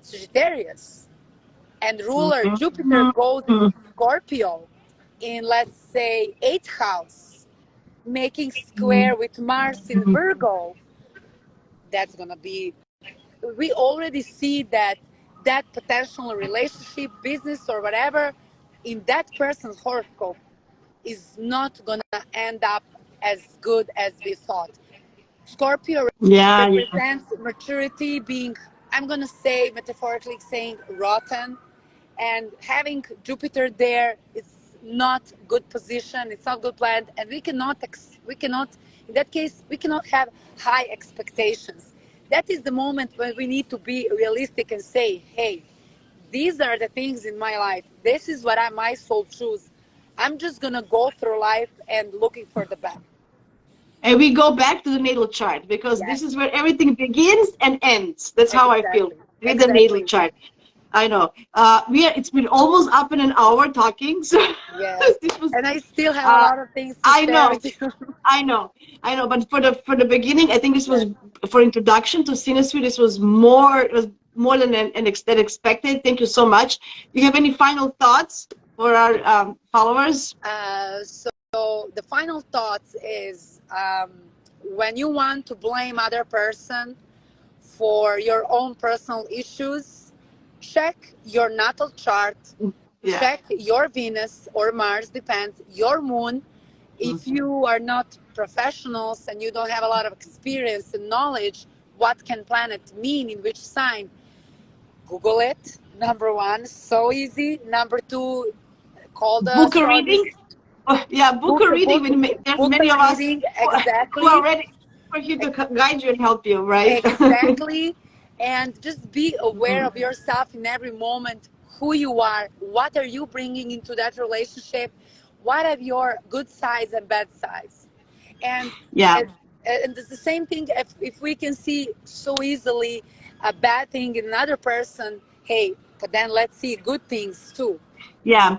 Sagittarius, and ruler Jupiter goes in Scorpio in, let's say, 8th house, making square with Mars in Virgo, that's gonna be, we already see that that potential relationship, business, or whatever in that person's horoscope is not gonna end up as good as we thought. Scorpio Yeah, yeah. represents maturity, being, I'm gonna say, metaphorically saying, rotten, and having Jupiter there is not good position. It's not good plan, and we cannot, in that case, we cannot have high expectations. That is the moment when we need to be realistic and say, hey, these are the things in my life. This is what my soul choose. I'm just gonna go through life and looking for the best. And we go back to the natal chart because this Yes, is where everything begins and ends. That's how I feel exactly, with the natal exactly. chart. I know. It's been almost up in an hour talking, so Yes, this was. and I still have a Uh, lot of things to I share know, with you. I know, I know. But for the beginning, I think this was Yes. for introduction to Synastry. This was more. It was more than expected. Thank you so much. Do you have any final thoughts for our followers? So the final thought is, when you want to blame other person for your own personal issues, check your natal chart, Yeah. check your Venus or Mars, depends, your moon. If you are not professionals and you don't have a lot of experience and knowledge, what can planet mean in which sign? Google it. Number one, so easy. Number two, call the Book a astrologist. reading. Yeah, book Book a a reading. book, There's book many a of us reading, who are exactly, ready for you to guide you and help you, right? exactly, and just be aware Mhm. of yourself in every moment, who you are, what are you bringing into that relationship, what are your good sides and bad sides, and Yeah, and, and it's the same thing. If we can see so easily a bad thing in another person, hey, but then let's see good things too. yeah.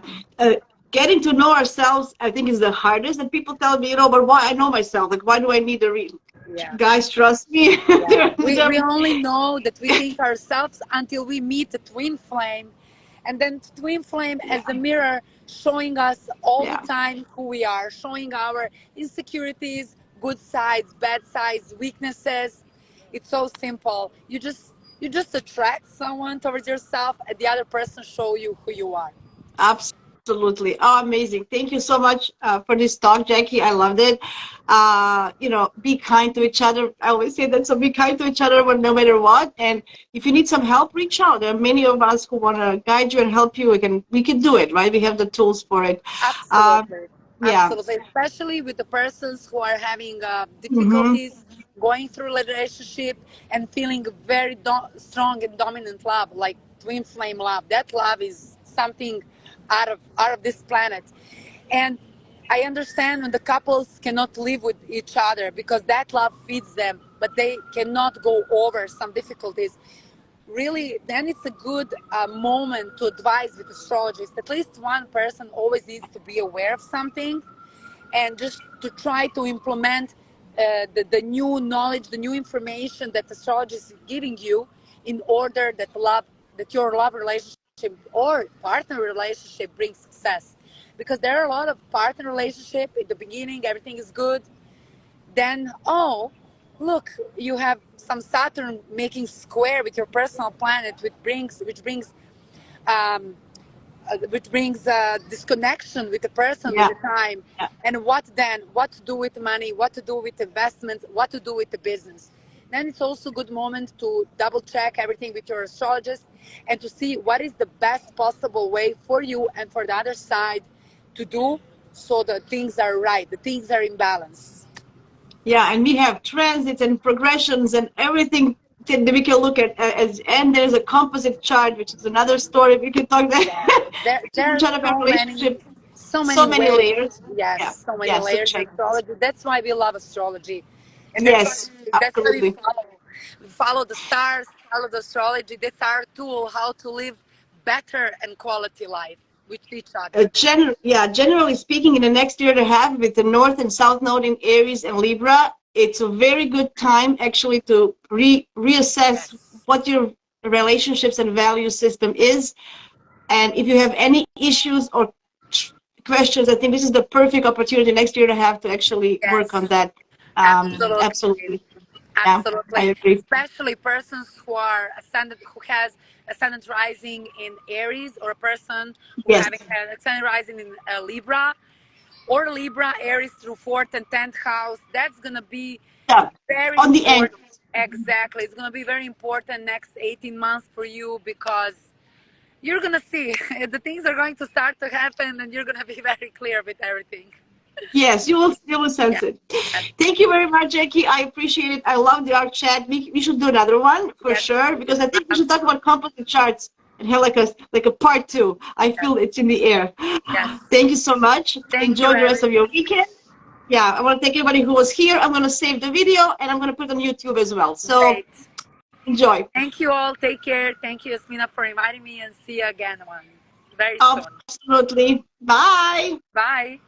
Getting to know ourselves, I think, is the hardest. And people tell me, but why I know myself? Like, why do I need to read? Yeah. Guys, trust me. Yeah, we only know that we think ourselves until we meet the twin flame, and then twin flame Yeah, as the mirror showing us all the yeah, time who we are, showing our insecurities, good sides, bad sides, weaknesses. It's so simple. You just attract someone towards yourself, and the other person show you who you are. absolutely. Oh, amazing. Thank you so much for this talk, Jackie. I loved it. Be kind to each other. I always say that. So be kind to each other no matter what. And if you need some help, reach out. There are many of us who want to guide you and help you. We can do it, right? We have the tools for it. Uh, Absolutely. yeah. Absolutely. Especially with the persons who are having Mm-hmm. difficulties going through relationship and feeling very strong and dominant love, like twin flame love. That love is something out of this planet. And I understand when the couples cannot live with each other because that love feeds them, but they cannot go over some difficulties. Really, then it's a good moment to advise with astrologists. At least one person always needs to be aware of something and just to try to implement the new knowledge, the new information that astrology is giving you in order that your love relationship or partner relationship brings success. Because there are a lot of partner relationship in the beginning, everything is good, then, oh, look, you have some Saturn making square with your personal planet, um, disconnection with the person, with Yeah. the time. Yeah. And what then? What to do with money? What to do with investments? What to do with the business? Then it's also a good moment to double check everything with your astrologist and to see what is the best possible way for you and for the other side to do, so that things are right, the things are in balance. Yeah, and we have transits and progressions and everything then we can look at as, and there's a composite chart, which is another story. We can talk that. Yeah, there are Chart of a relationship, so so many many ways. layers. Yeah, Yes, so many yeah. So layers of check. astrology. That's why we love astrology, and Yes, that's why we absolutely. follow. We follow the stars, follow the astrology. That's our tool how to live better and quality life with each other. Generally speaking, in the next year and a half, with the North and South Node in Aries and Libra, it's a very good time actually to reassess Yes, what your relationships and value system is. And if you have any issues or questions, I think this is the perfect opportunity next year to have to actually work on yes, that. absolutely. Absolutely. Yeah, I Absolutely, agree. especially persons who are ascendant, who has ascendant rising in Aries, or a person who Yes. having an ascendant rising in Libra, or Libra, Aries through fourth and 10th house. That's gonna be Yeah. very On the end. important. Exactly, it's gonna be very important next 18 months for you, because you're gonna see the things are going to start to happen, and you're gonna be very clear with everything. Yes, you will Yeah. sense it. Yes. Thank you very much, Jackie. I appreciate it. I love the art chat. We should do another one for Yes. sure, because I think we should talk Absolutely. about composite charts and have like a part two. I feel it's in the air. Yes. Thank you so much. Thank you, Enjoy the rest of your Erin. weekend. Yeah, I want to thank everybody who was here. I'm going to save the video and I'm going to put it on YouTube as well. So Great. enjoy. Thank you all. Take care. Thank you, Jasmina, for inviting me, and see you again one very soon. Absolutely. Bye. Bye.